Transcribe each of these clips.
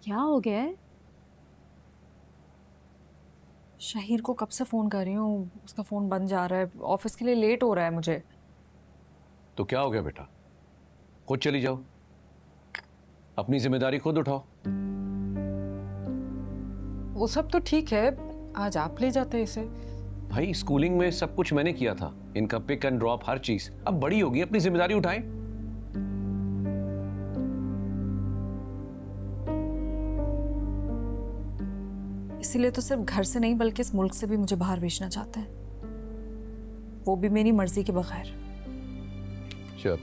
क्या हो गया है? शहीर को कब से फोन कर रही हूँ, उसका फोन बंद जा रहा है। ऑफिस के लिए लेट हो रहा है मुझे। तो क्या हो गया बेटा? खुद चली जाओ, अपनी जिम्मेदारी खुद उठाओ। वो सब तो ठीक है, आज आप ले जाते इसे। भाई स्कूलिंग में सब कुछ मैंने किया था, इनका पिक एंड ड्रॉप हर चीज। अब बड़ी होगी, अपनी जिम्मेदारी उठाएं। इसीलिए तो सिर्फ घर से नहीं बल्कि इस मुल्क से भी मुझे बाहर भेजना चाहते हैं, वो भी मेरी मर्जी के बगैर। चल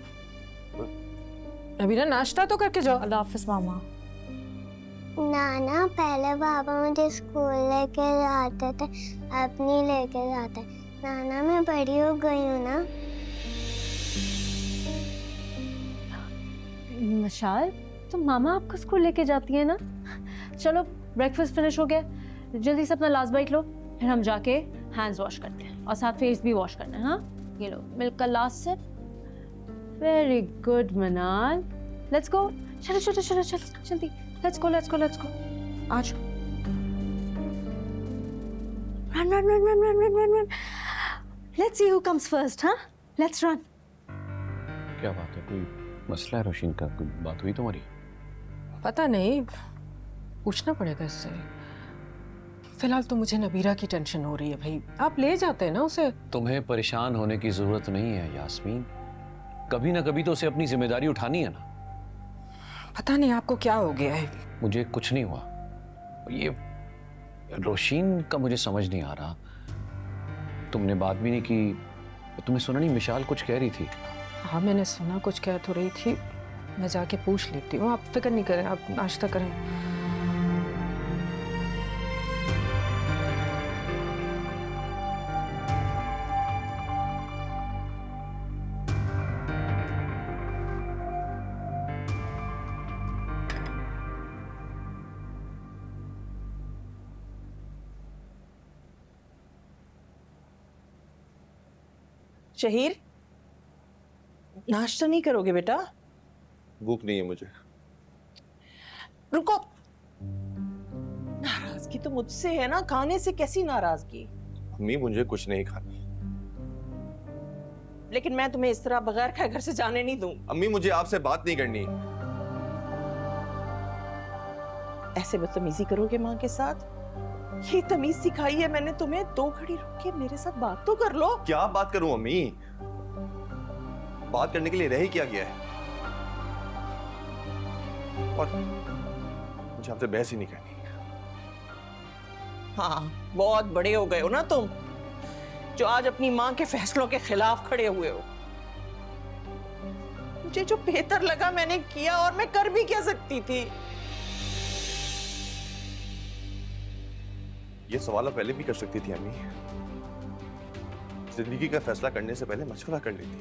अभी ना नाश्ता तो करके जाओ। अल्लाह हाफिज मामा। नाना पहले पापा मुझे स्कूल लेके जाते थे, अब नहीं लेके जाते। नाना मैं बड़ी हो गई हूँ ना। मशाल, तो मामा आपको स्कूल लेके जाती है ना? चलो ब्रेकफास्ट फिनिश हो गया, जल्दी से अपना लास्ट बाइट लो, फिर हम जाके हैंड्स वॉश करते हैं और साथ फेस भी वॉश करना है। हाँ, ये लो मिल्क का last sip. Very good Manal, let's go. चलो चलो चलो चलो जल्दी, let's go let's go let's go. आज run run run run run run run run. Let's see who comes first. हाँ, लेट्स रन। क्या बात है, कोई मसला है रोशीन का? कोई बात हुई तुम्हारी? पता नहीं, पूछना पड़ेगा इससे। फिलहाल तो मुझे नबीरा की टेंशन हो रही है। भाई आप ले जाते हैं ना उसे। तुम्हें परेशान होने की जरूरत नहीं है यास्मीन, कभी ना कभी तो उसे अपनी जिम्मेदारी उठानी है ना। पता नहीं आपको क्या हो गया है। मुझे कुछ नहीं हुआ, ये रोशीन का मुझे समझ नहीं आ रहा। तुमने बात भी नहीं की, तुम्हें सुना नहीं? मिशाल कुछ कह रही थी। हाँ मैंने सुना, कुछ कह तो रही थी। मैं जाके पूछ लेती हूँ, आप फिक्र नहीं करें, आप नाश्ता करें। शहीर, नाश्ता नहीं करोगे बेटा? भूख नहीं है मुझे। रुको, नाराजगी तो मुझसे है ना, खाने से कैसी नाराजगी? अम्मी मुझे कुछ नहीं खाना। लेकिन मैं तुम्हें इस तरह बगैर खाए घर से जाने नहीं दूं। अम्मी मुझे आपसे बात नहीं करनी। ऐसे बदतमीजी करोगे माँ के साथ? ये तमीज सिखाई है मैंने तुम्हें। 2 घड़ी रुक के मेरे साथ बात तो कर लो। क्या बात करूं अम्मी? बात करने के लिए रह ही क्या गया है? और मुझे आपसे बहस ही नहीं करनी। हाँ, बहुत बड़े हो गए हो ना तुम, जो आज अपनी माँ के फैसलों के खिलाफ खड़े हुए हो। मुझे जो बेहतर लगा मैंने किया, और मैं कर भी क्या सकती थी? ये सवाल आप पहले भी कर सकती थी अम्मी। जिंदगी का फैसला करने से पहले मशवरा कर लेती,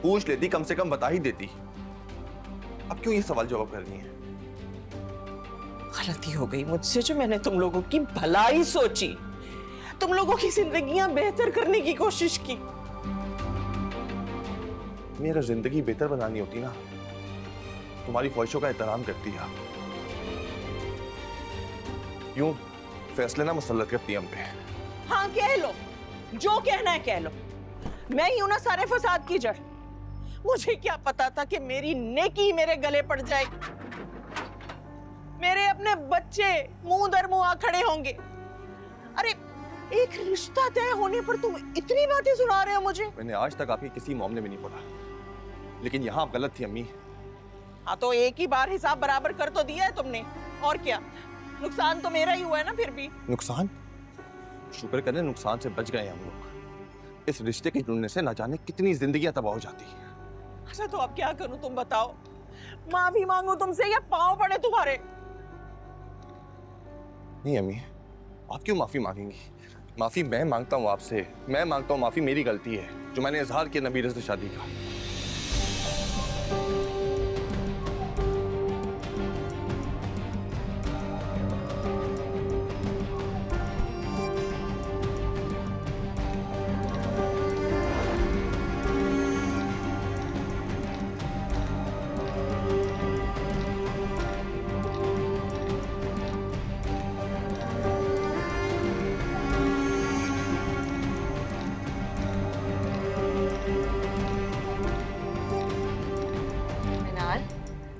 पूछ लेती, कम से कम बता ही देती। अब क्यों ये सवाल जवाब कर रही है? गलती हो गई मुझसे जो मैंने तुम लोगों की भलाई सोची, तुम लोगों की जिंदगियां बेहतर करने की कोशिश की। मेरा जिंदगी बेहतर बनानी होती ना, तुम्हारी ख्वाहिशों का एहतराम करती है। यूं फैसले ना मुसल्लत करती हम पे। हाँ कह लो, जो कहना है कह लो। मैं ही हूं ना सारे फसाद की जड़। मुझे क्या पता था कि मेरी नेकी मेरे गले पड़ जाएगी, मेरे अपने बच्चे मुंह दर मुंह आ खड़े होंगे। अरे एक रिश्ता तय होने पर तुम इतनी बातें सुना रहे हो मुझे। मैंने आज तक आपके किसी मामले में नहीं पड़ा, लेकिन यहाँ आप गलत थी अम्मी। हाँ तो एक ही बार हिसाब बराबर कर तो दिया है तुमने, और क्या? नुकसान तो मेरा ही हुआ है ना फिर भी। नुकसान? शुक्र करें नुकसान से बच गए हम लोग। इस रिश्ते के जुड़ने से ना जाने कितनी जिंदगियां तबाह हो जाती। अच्छा तो अब क्या करूं तुम बताओ? माफी मांगू तुमसे या पांव पड़े तुम्हारे? नहीं अम्मी, आप क्यों माफी मांगेंगी? माफी मैं मांगता हूँ आपसे। मैं मांगता हूँ माफी, मेरी गलती है जो मैंने इजहार किया नबीरा से शादी का।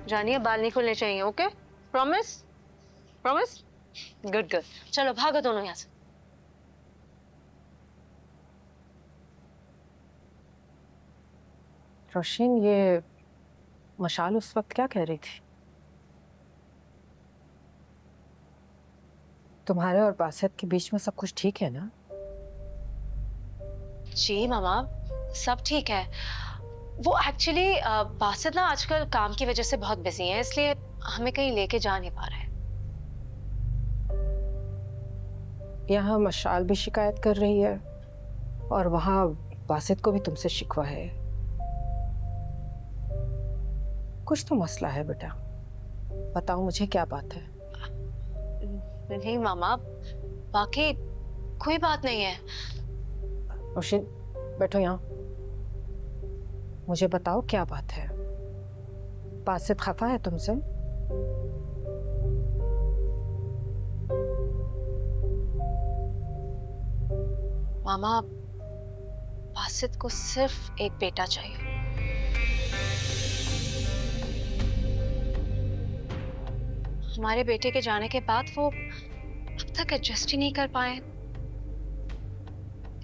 जानिए बाल नहीं खुलने चाहिए, okay? Promise? Promise? Good good. चलो भागो दोनों यहाँ से। रोशिन, ये मशाल उस वक्त क्या कह रही थी? तुम्हारे और बासित के बीच में सब कुछ ठीक है ना? जी मामा, सब ठीक है। वो एक्चुअली बासित ना आजकल काम की वजह से बहुत बिजी है, इसलिए हमें कहीं लेके जा नहीं पा रहे हैं। यहाँ मशाल भी शिकायत कर रही है और वहाँ बासित को भी तुमसे शिकवा है। कुछ तो मसला है बेटा, बताओ मुझे क्या बात है? नहीं मामा, बाकी कोई बात नहीं है। रोशिन बैठो यहाँ, मुझे बताओ क्या बात है? बासित खफा है तुमसे? मामा, बासित को सिर्फ एक बेटा चाहिए। हमारे बेटे के जाने के बाद वो अब तक एडजस्ट ही नहीं कर पाए,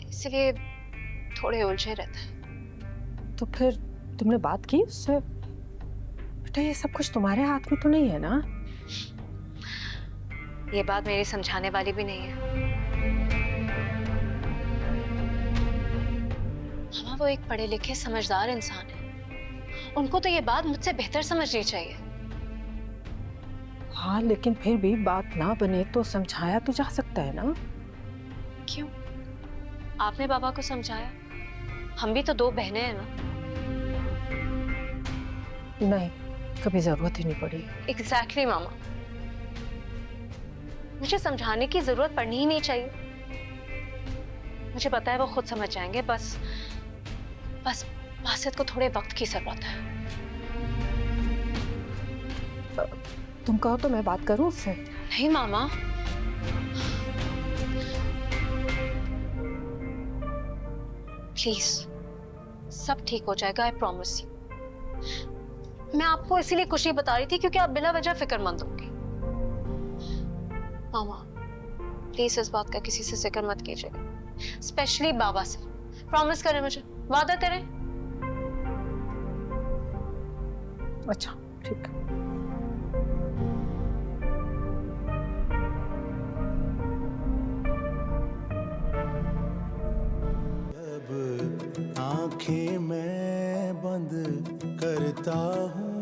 इसलिए थोड़े उलझे रहते हैं। तो फिर तुमने बात की उससे? बेटा ये सब कुछ तुम्हारे हाथ में तो नहीं है ना? ये बात मेरी समझाने वाली भी नहीं है। मामा, वो एक पढ़े लिखे समझदार इंसान है, उनको तो ये बात मुझसे बेहतर समझनी चाहिए। हाँ, लेकिन फिर भी बात ना बने तो समझाया तो जा सकता है ना? क्यों? आपने बाबा को समझाया, हम भी तो दो बहनें हैं ना। नहीं, कभी जरूरत ही नहीं पड़ी। एग्जैक्टली मामा, मुझे समझाने की जरूरत पड़नी ही नहीं चाहिए। मुझे पता है वो खुद समझ जाएंगे, बस बासित को थोड़े वक्त की जरूरत है। तुम कहो तो मैं बात करूं उससे? नहीं मामा, प्लीज, सब ठीक हो जाएगा, आई प्रॉमिस यू। मैं आपको इसीलिए कुछ नहीं बता रही थी क्योंकि आप बिना वजह फिक्रमंद होंगी। मामा, प्लीज इस बात का किसी से जिक्र मत कीजिएगा, स्पेशली बाबा से। प्रॉमिस करें मुझे, वादा करें। अच्छा ठीक। आंखें मैं बंद करता हूँ